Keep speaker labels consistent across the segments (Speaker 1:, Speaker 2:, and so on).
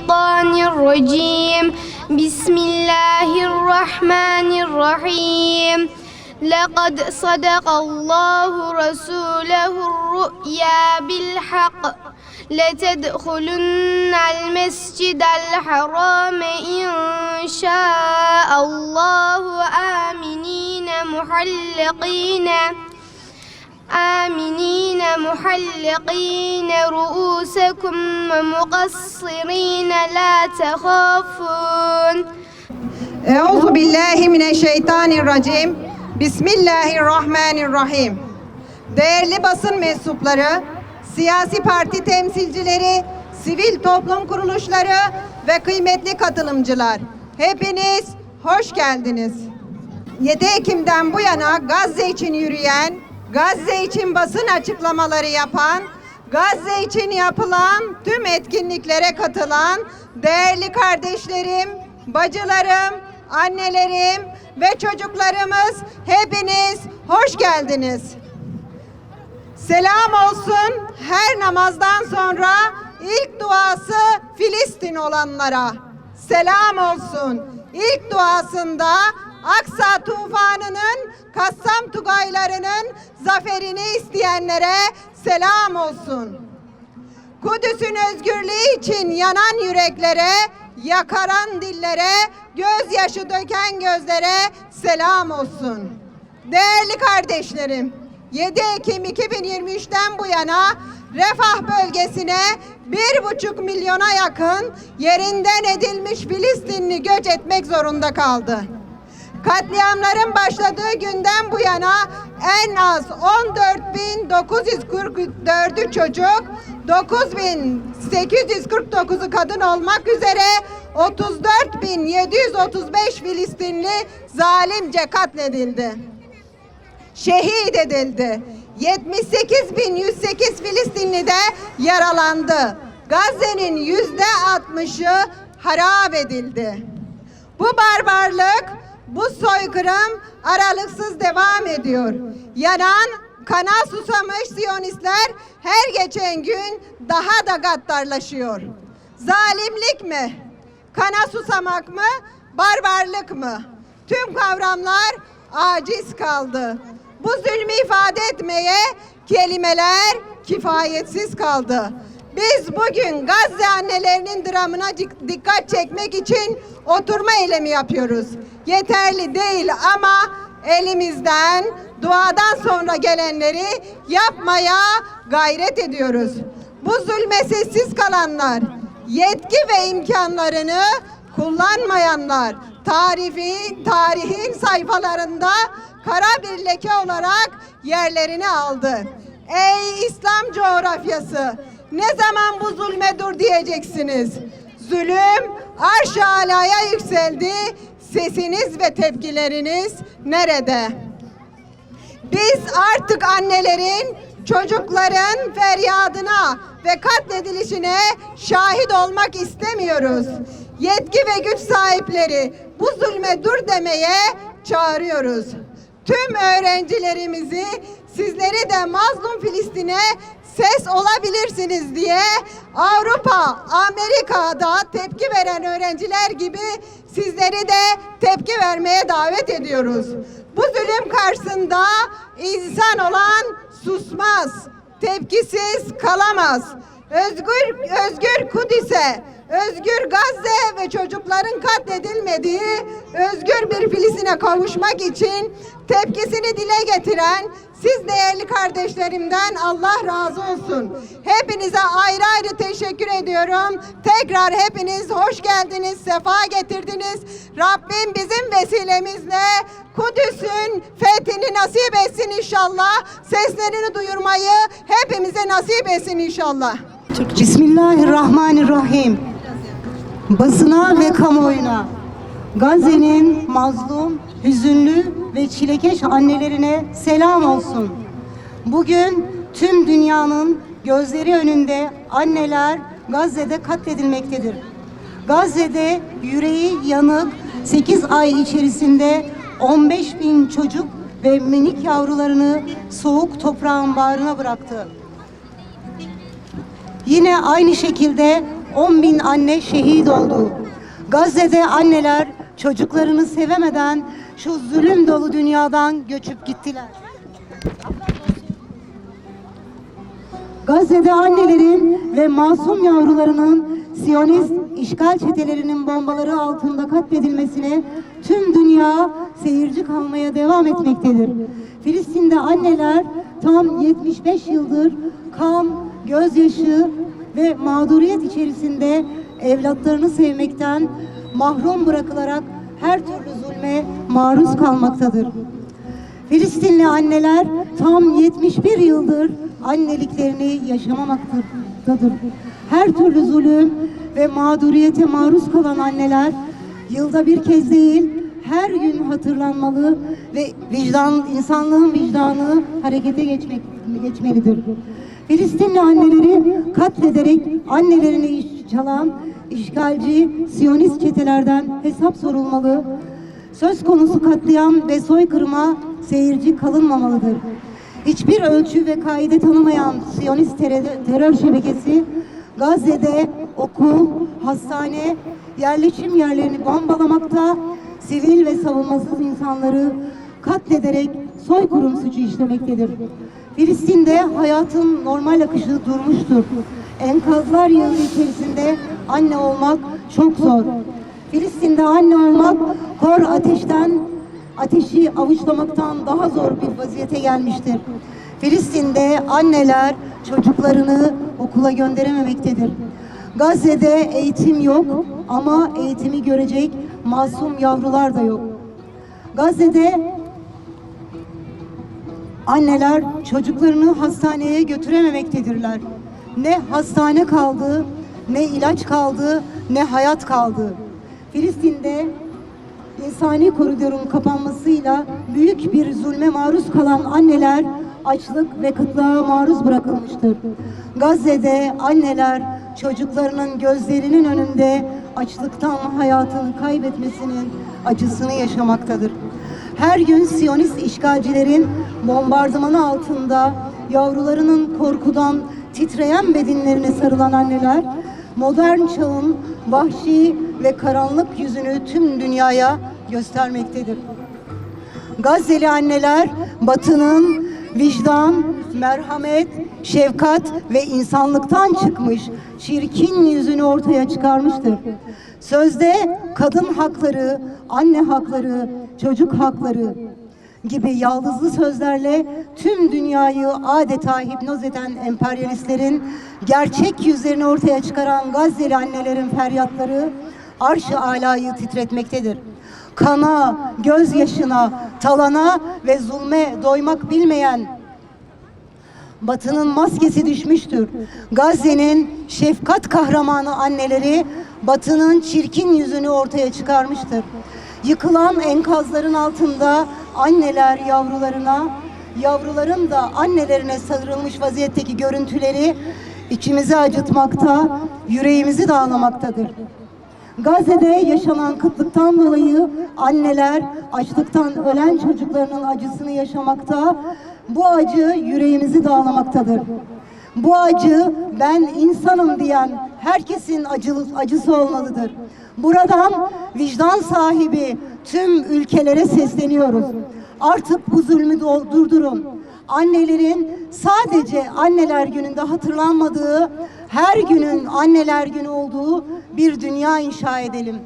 Speaker 1: الشيطان الرجيم بسم الله الرحمن الرحيم لقد صدق الله رسوله الرؤيا بالحق لتدخلن المسجد الحرام إن شاء الله آمنين محلقين رؤوسكم ومقصرين لا تخافون
Speaker 2: Euzu billahi mineşşeytanirracim. Bismillahirrahmanirrahim. Değerli basın mensupları, siyasi parti temsilcileri, sivil toplum kuruluşları ve kıymetli katılımcılar, hepiniz hoş geldiniz. 7 Ekim'den bu yana Gazze için yürüyen, Gazze için basın açıklamaları yapan, Gazze için yapılan tüm etkinliklere katılan değerli kardeşlerim, bacılarım, annelerim ve çocuklarımız, hepiniz hoş geldiniz. Selam olsun her namazdan sonra ilk duası Filistin olanlara. Selam olsun ilk duasında Aksa tufanının, Kassam Tugaylarının zaferini isteyenlere selam olsun. Kudüs'ün özgürlüğü için yanan yüreklere, yakaran dillere, gözyaşı döken gözlere selam olsun. Değerli kardeşlerim, 7 Ekim 2023'ten bu yana Refah bölgesine 1,5 milyona yakın yerinden edilmiş Filistinli göç etmek zorunda kaldı. Katliamların başladığı günden bu yana en az 14.944'ü çocuk, 9.849'u kadın olmak üzere 34.735 Filistinli zalimce katledildi. Şehit edildi. 78.108 Filistinli de yaralandı. Gazze'nin %60'ı harap edildi. Bu barbarlık, bu soykırım aralıksız devam ediyor. Yanan, kana susamış Siyonistler her geçen gün daha da gaddarlaşıyor. Zalimlik mi? Kana susamak mı? Barbarlık mı? Tüm kavramlar aciz kaldı. Bu zulmü ifade etmeye kelimeler kifayetsiz kaldı. Biz bugün Gazze annelerinin dramına dikkat çekmek için oturma eylemi yapıyoruz. Yeterli değil ama elimizden duadan sonra gelenleri yapmaya gayret ediyoruz. Bu zulme sessiz kalanlar, yetki ve imkanlarını kullanmayanlar tarihin sayfalarında kara bir leke olarak yerlerini aldı. Ey İslam coğrafyası, ne zaman bu zulme dur diyeceksiniz? Zulüm arş-ı alaya yükseldi. Sesiniz ve tepkileriniz nerede? Biz artık annelerin, çocukların feryadına ve katledilişine şahit olmak istemiyoruz. Yetki ve güç sahipleri bu zulme dur demeye çağırıyoruz. Tüm öğrencilerimizi, sizleri de mazlum Filistin'e ses olabilirsiniz diye Avrupa, Amerika'da tepki veren öğrenciler gibi sizleri de tepki vermeye davet ediyoruz. Bu zulüm karşısında insan olan susmaz, tepkisiz kalamaz. Özgür Kudüs'e, özgür Gazze ve çocukların katledilmediği özgür bir Filistin'e kavuşmak için tepkisini dile getiren siz değerli kardeşlerimden Allah razı olsun. Hepinize ayrı ayrı teşekkür ediyorum. Tekrar hepiniz hoş geldiniz, sefa getirdiniz. Rabbim bizim vesilemizle Kudüs'ün fethini nasip etsin inşallah. Seslerini duyurmayı hepimize nasip etsin inşallah.
Speaker 3: Bismillahirrahmanirrahim. Basına ve kamuoyuna, Gazze'nin mazlum, hüzünlü ve çilekeş annelerine selam olsun. Bugün tüm dünyanın gözleri önünde anneler Gazze'de katledilmektedir. Gazze'de yüreği yanık 8 ay içerisinde 15.000 çocuk ve minik yavrularını soğuk toprağın bağrına bıraktı. Yine aynı şekilde 10.000 anne şehit oldu. Gazze'de anneler çocuklarını sevemeden şu zulüm dolu dünyadan göçüp gittiler. Gazze'de annelerin ve masum yavrularının Siyonist işgal çetelerinin bombaları altında katledilmesine tüm dünya seyirci kalmaya devam etmektedir. Filistin'de anneler tam 75 yıldır kan, gözyaşı ve mağduriyet içerisinde evlatlarını sevmekten mahrum bırakılarak her türlü zulme maruz kalmaktadır. Filistinli anneler tam 71 yıldır anneliklerini yaşamamaktadır. Her türlü zulüm ve mağduriyete maruz kalan anneler yılda bir kez değil, her gün hatırlanmalı ve insanlığın vicdanı harekete geçmelidir. Filistinli anneleri katlederek annelerini çalan işgalci Siyonist çetelerden hesap sorulmalı. Söz konusu katliam ve soykırıma seyirci kalınmamalıdır. Hiçbir ölçü ve kaide tanımayan Siyonist terör şebekesi Gazze'de okul, hastane, yerleşim yerlerini bombalamakta, sivil ve savunmasız insanları katlederek soykırım suçu işlemektedir. Filistin'de hayatın normal akışı durmuştur. Enkazlar yığını içerisinde anne olmak çok zor. Filistin'de anne olmak kor ateşi avuçlamaktan daha zor bir vaziyete gelmiştir. Filistin'de anneler çocuklarını okula gönderememektedir. Gazze'de eğitim yok ama eğitimi görecek masum yavrular da yok. Gazze'de anneler çocuklarını hastaneye götürememektedirler. Ne hastane kaldı, ne ilaç kaldı, ne hayat kaldı. Filistin'de insani koridorun kapanmasıyla büyük bir zulme maruz kalan anneler açlık ve kıtlığa maruz bırakılmıştır. Gazze'de anneler çocuklarının gözlerinin önünde açlıktan hayatını kaybetmesinin acısını yaşamaktadır. Her gün Siyonist işgalcilerin bombardımanı altında yavrularının korkudan titreyen bedenlerine sarılan anneler, modern çağın vahşi ve karanlık yüzünü tüm dünyaya göstermektedir. Gazze'li anneler Batı'nın vicdan, merhamet, şefkat ve insanlıktan çıkmış çirkin yüzünü ortaya çıkarmıştır. Sözde kadın hakları, anne hakları, çocuk hakları gibi yaldızlı sözlerle tüm dünyayı adeta hipnoz eden emperyalistlerin gerçek yüzlerini ortaya çıkaran Gazze'li annelerin feryatları arş-ı alayı titretmektedir. Kana, gözyaşına, talana ve zulme doymak bilmeyen Batı'nın maskesi düşmüştür. Gazze'nin şefkat kahramanı anneleri Batı'nın çirkin yüzünü ortaya çıkarmıştır. Yıkılan enkazların altında anneler yavrularına, yavruların da annelerine sarılmış vaziyetteki görüntüleri içimizi acıtmakta, yüreğimizi dağlamaktadır. Gazze'de yaşanan kıtlıktan dolayı anneler açlıktan ölen çocuklarının acısını yaşamakta, bu acı yüreğimizi dağlamaktadır. Bu acı ben insanım diyen herkesin acısı olmalıdır. Buradan vicdan sahibi tüm ülkelere sesleniyoruz. Artık bu zulmü durdurun. Annelerin sadece anneler gününde hatırlanmadığı, her günün anneler günü olduğu bir dünya inşa edelim.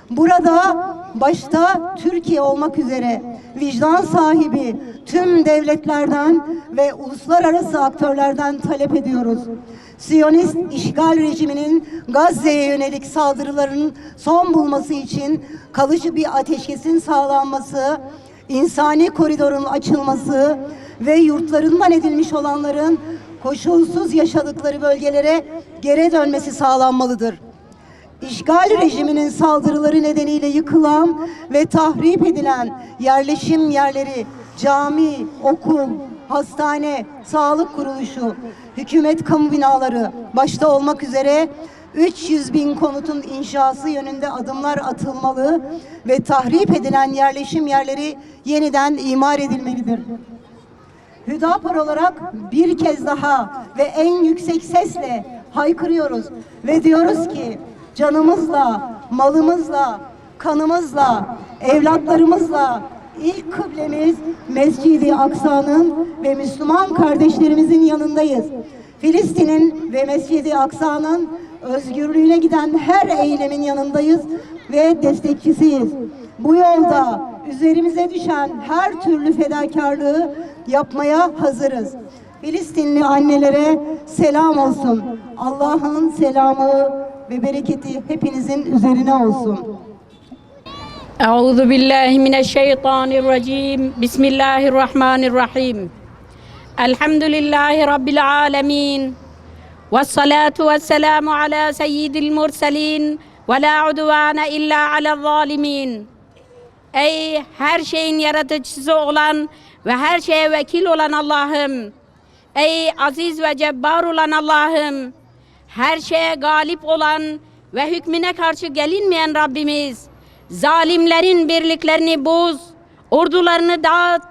Speaker 3: Burada başta Türkiye olmak üzere vicdan sahibi tüm devletlerden ve uluslararası aktörlerden talep ediyoruz. Siyonist işgal rejiminin Gazze'ye yönelik saldırılarının son bulması için kalıcı bir ateşkesin sağlanması, insani koridorun açılması ve yurtlarından edilmiş olanların koşulsuz yaşadıkları bölgelere geri dönmesi sağlanmalıdır. İşgal rejiminin saldırıları nedeniyle yıkılan ve tahrip edilen yerleşim yerleri, cami, okul, hastane, sağlık kuruluşu, hükümet kamu binaları başta olmak üzere 300.000 konutun inşası yönünde adımlar atılmalı ve tahrip edilen yerleşim yerleri yeniden imar edilmelidir. Hüdapar olarak bir kez daha ve en yüksek sesle haykırıyoruz ve diyoruz ki canımızla, malımızla, kanımızla, evlatlarımızla ilk kıblemiz Mescid-i Aksa'nın ve Müslüman kardeşlerimizin yanındayız. Filistin'in ve Mescid-i Aksa'nın özgürlüğüne giden her eylemin yanındayız ve destekçisiyiz. Bu yolda üzerimize düşen her türlü fedakarlığı yapmaya hazırız. Filistinli annelere selam olsun. Allah'ın selamı ve bereketi hepinizin üzerine olsun.
Speaker 4: Euzu billahi mineşşeytanirracim. Bismillahirrahmanirrahim. Elhamdülillahi rabbil alamin. Vessalatu vesselamu ala seyyidil murselin ve la udvane illa alel zalimin. Ey her şeyin yaratıcısı olan ve her şeye vekil olan Allah'ım. Ey aziz ve cebbar olan Allah'ım. Her şeye galip olan ve hükmüne karşı gelinmeyen Rabbimiz. Zalimlerin birliklerini boz, ordularını dağıt,